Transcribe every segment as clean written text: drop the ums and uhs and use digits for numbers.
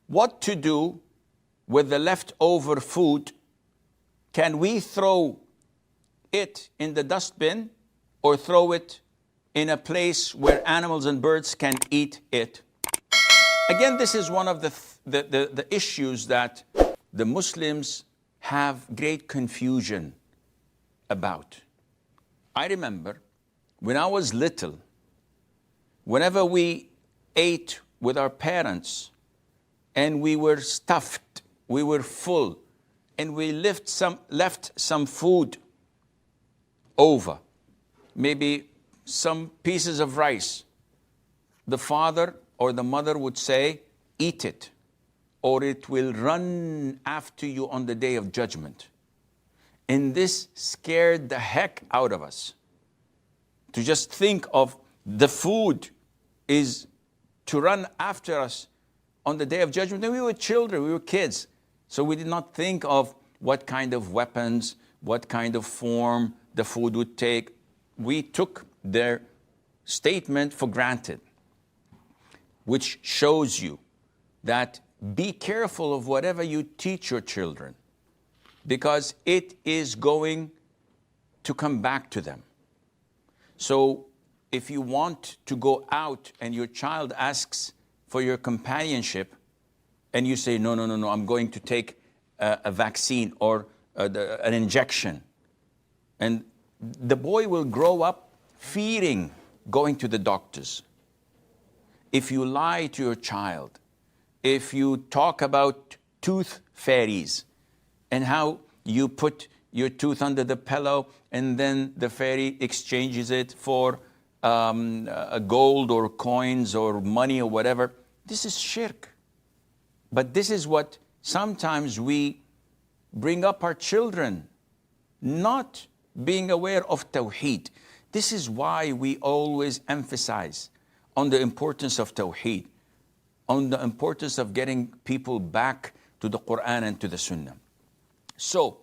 what to do with the leftover food. Can we throw it in the dustbin or throw it in a place where animals and birds can eat it? Again, this is one of the issues that the Muslims have great confusion about. I remember when I was little, whenever we ate with our parents and we were stuffed, we were full, and we left some food over, maybe some pieces of rice, the father or the mother would say, eat it, or it will run after you on the day of judgment. And this scared the heck out of us. To just think of the food is to run after us on the day of judgment. And we were children, we were kids. So we did not think of what kind of weapons, what kind of form the food would take. We took their statement for granted, which shows you that be careful of whatever you teach your children, because it is going to come back to them. So if you want to go out and your child asks for your companionship and you say, no, I'm going to take a vaccine or an injection, and the boy will grow up fearing going to the doctors. If you lie to your child, if you talk about tooth fairies and how you put your tooth under the pillow and then the fairy exchanges it for gold or coins or money or whatever, this is shirk. But this is what sometimes we bring up our children, not being aware of Tawheed. This is why we always emphasize on the importance of Tawheed, on the importance of getting people back to the Quran and to the Sunnah. So,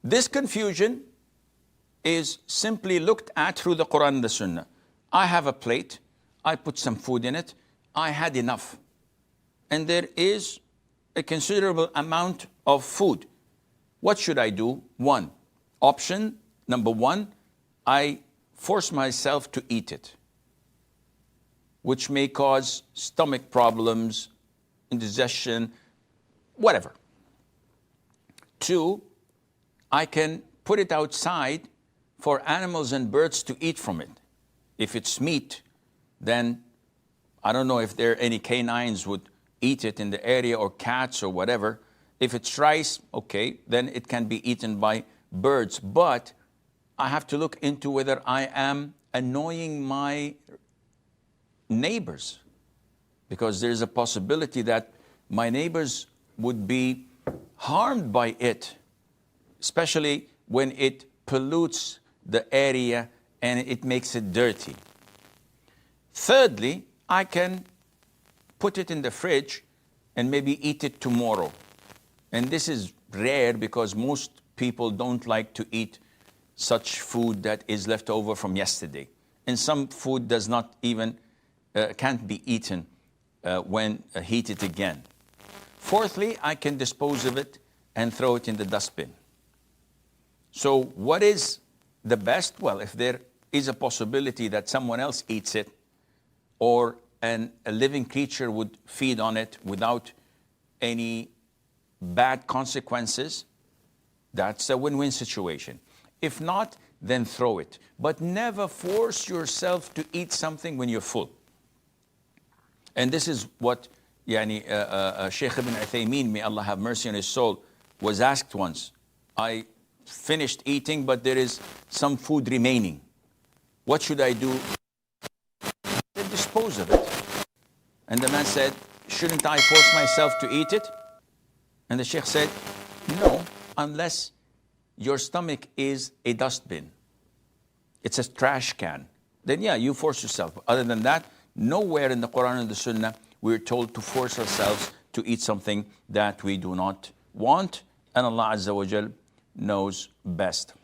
this confusion is simply looked at through the Quran and the Sunnah. I have a plate, I put some food in it, I had enough. And there is a considerable amount of food. What should I do? Option number one, I force myself to eat it, which may cause stomach problems, indigestion, whatever. 2, I can put it outside for animals and birds to eat from it. If it's meat, then I don't know if there are any canines would eat it in the area, or cats or whatever. If it's rice, okay, then it can be eaten by birds. But I have to look into whether I am annoying my neighbors, because there's a possibility that my neighbors would be harmed by it, especially when it pollutes the area and it makes it dirty. Thirdly, I can put it in the fridge and maybe eat it tomorrow. And this is rare because most people don't like to eat such food that is left over from yesterday. And some food does not even, can't be eaten when heated again. Fourthly, I can dispose of it and throw it in the dustbin. So what is the best? Well, if there is a possibility that someone else eats it, or a living creature would feed on it without any bad consequences, that's a win-win situation. If not, then throw it. But never force yourself to eat something when you're full. And this is what Shaykh ibn Uthaymeen, may Allah have mercy on his soul, was asked once. I finished eating, but there is some food remaining. What should I do? Then dispose of it. And the man said, shouldn't I force myself to eat it? And the Shaykh said, no, unless your stomach is a dustbin. It's a trash can. Then yeah, you force yourself. Other than that, nowhere in the Quran and the Sunnah we're told to force ourselves to eat something that we do not want. And Allah Azza wa Jal knows best.